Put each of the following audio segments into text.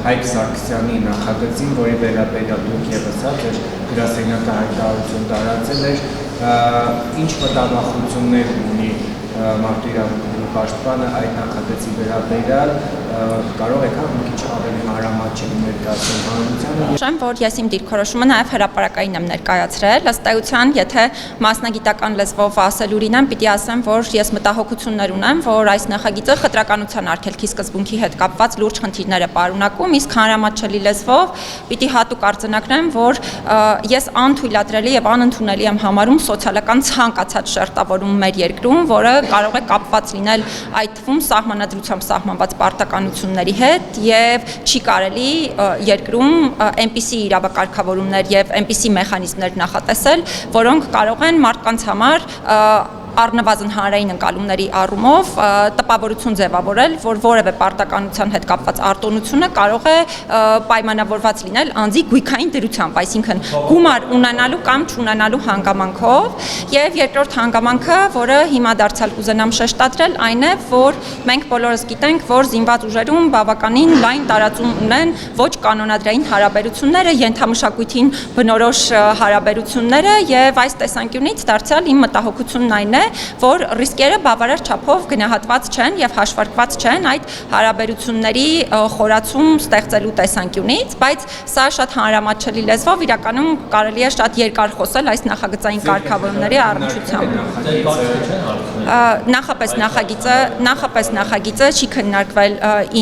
Հայկ Սարգսյանի նախագծին, որի վերաբերյալ դուք ևս ձեր գրասենյակը հայտարարություն տարածել էր, ինչ մտավախություններ ունի Մարդու իրավունքների պաշտպանը այդ նախագծի վերաբերյալ, կարող եք մի քիչ ավելի մանրամասն ներկայացնել հանրությանը։ Նշեմ, որ ես իմ դիրքորոշումը նաև հրապարակային եմ ներկայացրել, ըստ էության, եթե մասնագիտական լեզվով ասելուրին եմ, պիտի ասեմ, որ ես մտահոգություններ ունեմ, որ այս նախագիծը խտրականության արգելքի սկզբունքի հետ կապված լուրջ խնդիրներ է պարունակում, իսկ հանրամատչելի լեզվով պիտի հատուկ արձանագրեմ, որ ես անթույլատրելի եւ անընդունելի եմ համարում սոցիալական ցանկացած շերտավորում մեր երկրում, որը կարող է կապված լինել այդ թվում սահմանադրությամբ սահմանված պարտականությունների հետ եւ չի կարելի երկրում այնպիսի իրավակարգավորումներ եւ այնպիսի մեխանիզմներ նախատեսել, որոնք կարող են մարդկանց համար առնվազն հանրային ընկալումների առումով տպավորություն ձևավորել, որ որևէ պարտականության հետ կապված արտոնությունը կարող է պայմանավորված լինել անձի գույքային դրությամբ, այսինքն գումար ունենալու կամ չունենալու հանգամանքով, եւ երկրորդ հանգամանքը, որը հիմա դարձյալ կուզենամ շեշտադրել, այն է, որ մենք բոլորս գիտենք, որ զինված ուժերում բավականին լայն տարածում ունեն ոչ կանոնադրային հարաբերությունները, ենթամշակույթին բնորոշ հարաբերությունները, եւ այս տեսանկյունից դարձյալ իմ մտահոգությունն այն է, որ ռիսկերը բավարար չափով գնահատված չեն եւ հաշվարկված չեն այդ հարաբերությունների խորացում ստեղծելու տեսանկյունից, բայց սա շատ հանրամատչելի լեզվով իրականում կարելի է շատ երկար խոսել այս նախագծային կարգավորումների առնչությամբ։ Նախապես նախագիծը չի քննարկվել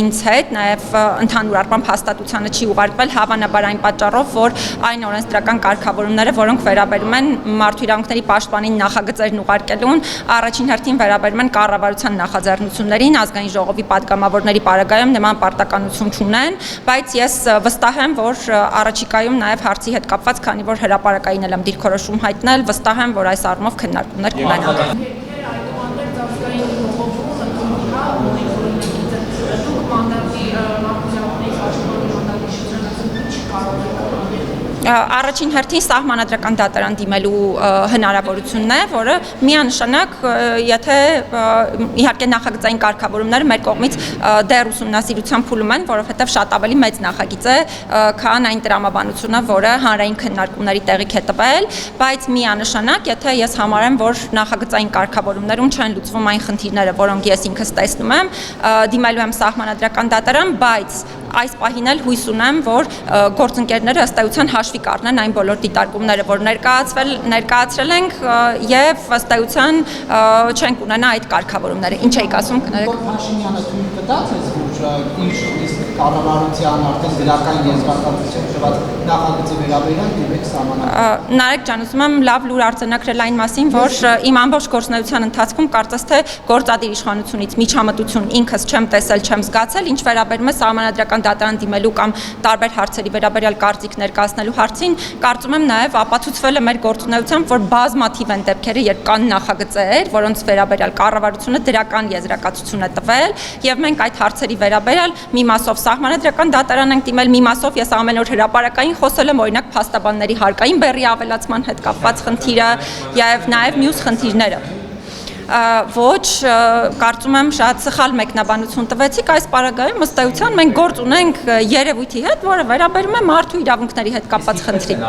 ինձ հետ, նաեւ ընդհանուր առմամբ հաստատությանը չի ուղարկվել, հավանաբար այն պատճառով, որ այն օրենսդրական կարգավորումները, որոնք վերաբերում են մարդու իրավունքների պաշտպանին նախագծերն ուղարկելուն, առաջին հերթին վերաբերում են կառավարության նախաձեռնություններին, ազգային ժողովի պատգամավորների պարագայում նման պարտականություն չունեն, բայց ես վստահ եմ, որ առաջիկայում նաև հարցի հետ կապված, քանի որ հրապարակային եմ դիրքորոշում հայտնել, վստահ եմ, որ այս առումով քննարկումներ կունենան։ Առաջին հերթին սահմանադրական դատարան դիմելու հնարավորությունն է, որը միանշանակ, եթե իհարկե նախագծային կարգավորումները մեր կողմից դեռ ուսումնասիրության փուլում են, որովհետև շատ ավելի մեծ նախագիծ է, քան այն տրամաբանությունը, որը հանրային քննարկումների տեղիք է տվել, բայց միանշանակ, եթե ես համարեմ, որ նախագծային կարգավորումներում չեն լուծվում այն խնդիրները, որոնք ես ինքս տեսնում եմ, դիմելու եմ սահմանադրական դատարան, բայց այս պահին էլ հույս ունեմ, որ գործընկերները ըստ էության հաշվի կառնեն այն բոլոր դիտարկումները, որ ներկայացրել ենք եւ ըստ էության չենք ունենա այդ կարգավորումները։ Ինչ եք ասում, կներեք։ Փաշինյանը թույլ կտաց այս ինչ կառավարության արդեն գրական եզրակացություն տված նախագծի վերաբերյալ դիմեք սահմանադրական։ Նարեկ ջան, ուզում եմ լավ լուր արձանագրել այն մասին, որ իմ ամբողջ գործունեության ընթացքում կարծես թե գործադիր իշխանությունից միջամտություն ինքս չեմ տեսել, չեմ զգացել, ինչ վերաբերում է սահմանադրական դատարան դիմելու կամ տարբեր հարցերի վերաբերյալ կարծիք ներկայացնելու հարցին, կարծում եմ նաև ապացուցվել է մեր գործունեությամբ, որ բազմաթիվ են դեպքերը, երբ կան նախագծեր, որոնց վերաբերյալ կառավարությունը դրական եզրակացություն է տվել, եւ մենք այդ հարցերի վերաբերյալ մի մասով սահմանադրական դատարան ենք դիմել, մի մասով ես ամեն օր հրապարակային խոսել եմ, օրինակ փաստաբանների հարկային բեռի ավելացման հետ կապված խնդիրը եւ նաեւ մյուս խնդիրները։ Ոչ, կարծում եմ շատ սխալ մեկնաբանություն տվեցիք այս պարագայում, ըստ էության մենք գործ ունենք երևույթի հետ, որը վերաբերում է մարդու իրավունքների հետ կապված խնդրին։